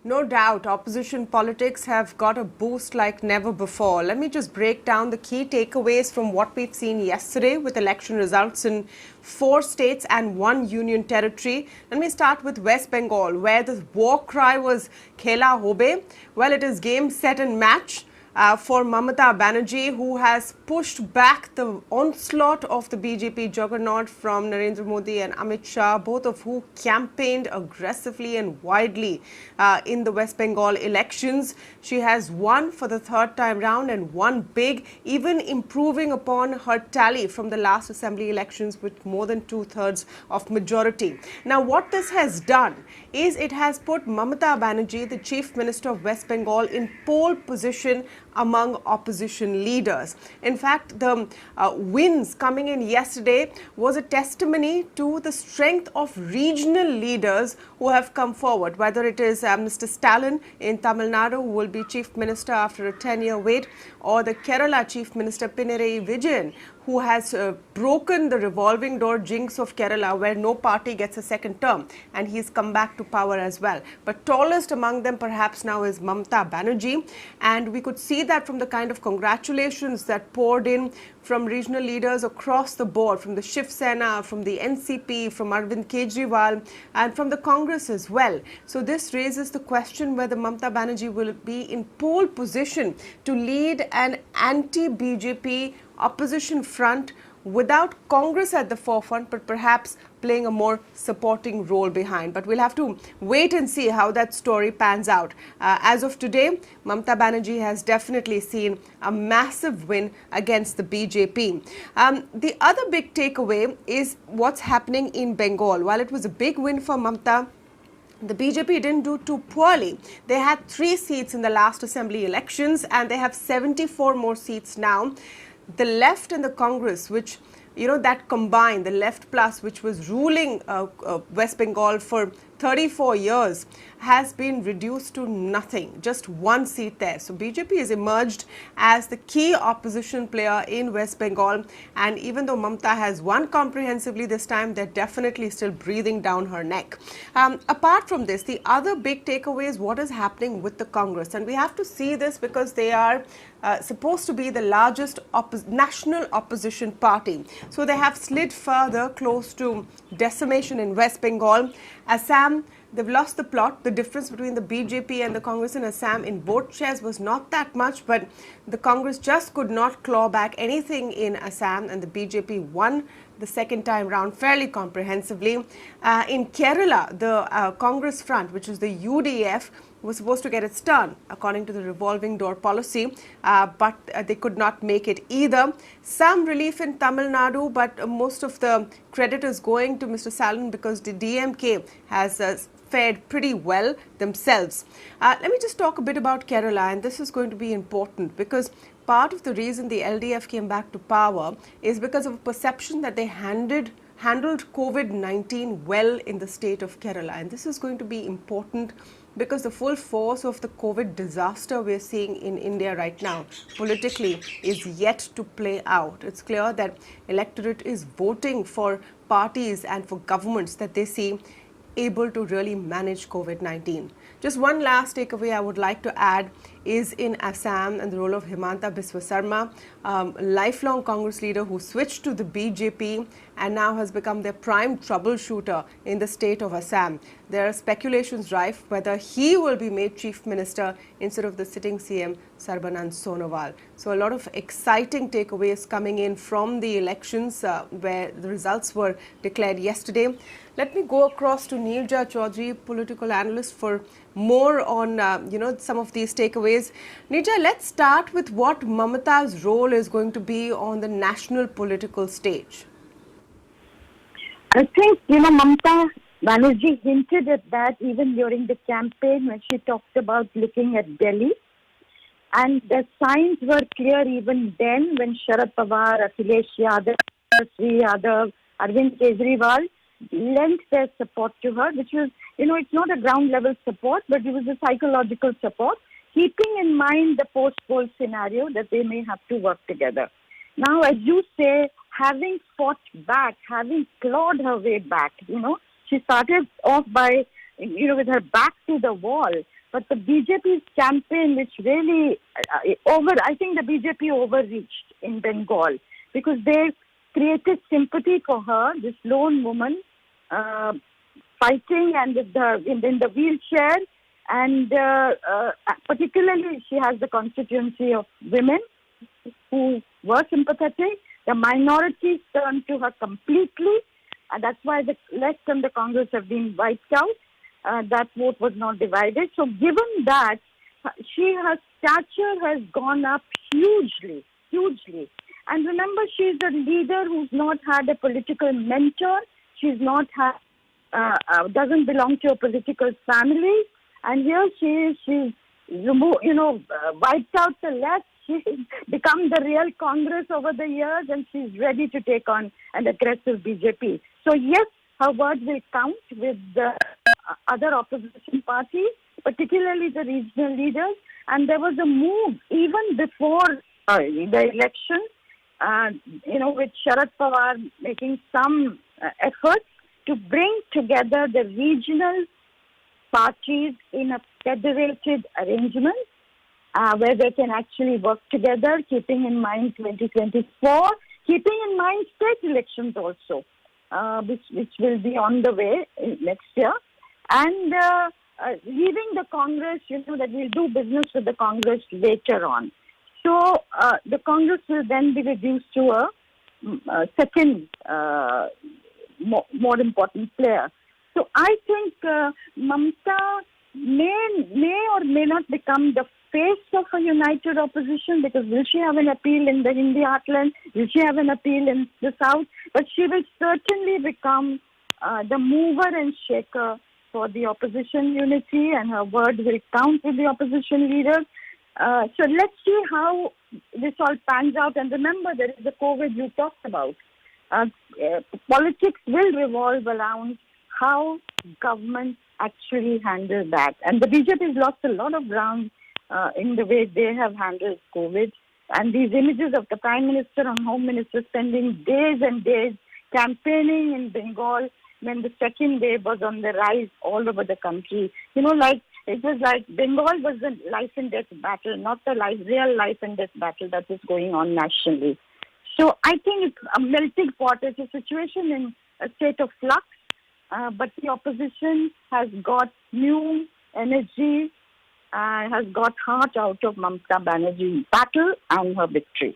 No doubt, opposition politics have got a boost like never before. Let me just break down the key takeaways from what we've seen yesterday with election results in 4 states and 1 union territory. Let me start with West Bengal, where the war cry was Khela Hobe. Well, it is game, set and match. For Mamata Banerjee, who has pushed back the onslaught of the BJP juggernaut from Narendra Modi and Amit Shah, both of who campaigned aggressively and widely in the West Bengal elections. She has won for the third time round and won big, even improving upon her tally from the last assembly elections with more than 2/3 of majority. Now, what this has done is it has put Mamata Banerjee, the Chief Minister of West Bengal, in pole position among opposition leaders. In fact, the wins coming in yesterday was a testimony to the strength of regional leaders who have come forward, whether it is Mr. Stalin in Tamil Nadu, who will be Chief Minister after a 10-year wait, or the Kerala Chief Minister Pinarayi Vijayan, who has broken the revolving door jinx of Kerala, where no party gets a second term, and he's come back to power as well. But tallest among them perhaps now is Mamata Banerjee, and we could see that from the kind of congratulations that poured in from regional leaders across the board, from the Shiv Sena, from the NCP, from Arvind Kejriwal, and from the Congress as well. So this raises the question whether Mamata Banerjee will be in pole position to lead an anti-BJP opposition front without Congress at the forefront, but perhaps playing a more supporting role behind. But we'll have to wait and see how that story pans out. As of today, Mamata Banerjee has definitely seen a massive win against the BJP. The other big takeaway is what's happening in Bengal. While it was a big win for Mamata, the BJP didn't do too poorly. They had 3 seats in the last assembly elections, and they have 74 more seats now. The left and the Congress, which, that combined, the left plus, which was ruling West Bengal for 34 years, has been reduced to nothing, just 1 seat there. So BJP has emerged as the key opposition player in West Bengal, and even though Mamata has won comprehensively this time, they're definitely still breathing down her neck. Apart from this, the other big takeaway is what is happening with the Congress, and we have to see this because they are supposed to be the largest national opposition party. So they have slid further close to decimation in West Bengal. Assam, they've lost the plot. The difference between the BJP and the Congress in Assam in vote shares was not that much, but the Congress just could not claw back anything in Assam, and the BJP won the second time round fairly comprehensively. In Kerala, the Congress front, which is the UDF, was supposed to get its turn according to the revolving door policy, but they could not make it either. Some relief in Tamil Nadu, but most of the credit is going to Mr. Stalin because the DMK has fared pretty well themselves. Let me just talk a bit about Kerala, and this is going to be important because part of the reason the LDF came back to power is because of a perception that they handled COVID-19 well in the state of Kerala. And this is going to be important because the full force of the COVID disaster we're seeing in India right now politically is yet to play out. It's clear that electorate is voting for parties and for governments that they see able to really manage COVID-19. Just one last takeaway I would like to add is in Assam and the role of Himanta Biswa Sarma, lifelong Congress leader who switched to the BJP and now has become their prime troubleshooter in the state of Assam. There are speculations rife whether he will be made chief minister instead of the sitting CM Sarbanand Sonowal. So a lot of exciting takeaways coming in from the elections where the results were declared yesterday. Let me go across to Neerja Chaudhary, political analyst, for more on some of these takeaways. Neerja, let's start with what Mamata's role is going to be on the national political stage. I think, Mamata Banerjee hinted at that even during the campaign when she talked about looking at Delhi. And the signs were clear even then when Sharad Pawar, Akhilesh Yadav, Sri Yadav, Arvind Kejriwal lent their support to her, which was, it's not a ground level support, but it was a psychological support, keeping in mind the post-poll scenario that they may have to work together. Now, as you say, having fought back, having clawed her way back, she started off by, with her back to the wall. But the BJP's campaign, which really I think the BJP overreached in Bengal because they created sympathy for her, this lone woman fighting and in the wheelchair, and particularly she has the constituency of women who were sympathetic. The minorities turned to her completely, and that's why the left and the Congress have been wiped out. That vote was not divided. So given that, her stature has gone up hugely, hugely. And remember, she's a leader who's not had a political mentor. She's not had, doesn't belong to a political family. And here she is, she's wiped out the left. She's become the real Congress over the years, and she's ready to take on an aggressive BJP. So yes, her word will count with the other opposition parties, particularly the regional leaders. And there was a move even before the election, with Sharad Pawar making some efforts to bring together the regional parties in a federated arrangement where they can actually work together, keeping in mind 2024, keeping in mind state elections also, which will be on the way next year. And leaving the Congress, that we'll do business with the Congress later on. So the Congress will then be reduced to a second more important player. So I think Mamata may or may not become the face of a united opposition, because will she have an appeal in the Hindi heartland? Will she have an appeal in the south? But she will certainly become the mover and shaker for the opposition unity, and her word will count with the opposition leaders. So let's see how this all pans out. And remember, there is the COVID you talked about. Politics will revolve around how government actually handle that. And the BJP has lost a lot of ground in the way they have handled COVID. And these images of the Prime Minister and Home Minister spending days and days campaigning in Bengal when the second wave was on the rise all over the country. It was like Bengal was the life and death battle, not the real life and death battle that is going on nationally. So I think it's a melting pot. It's a situation in a state of flux, but the opposition has got new energy, has got heart out of Mamata Banerjee's battle and her victory.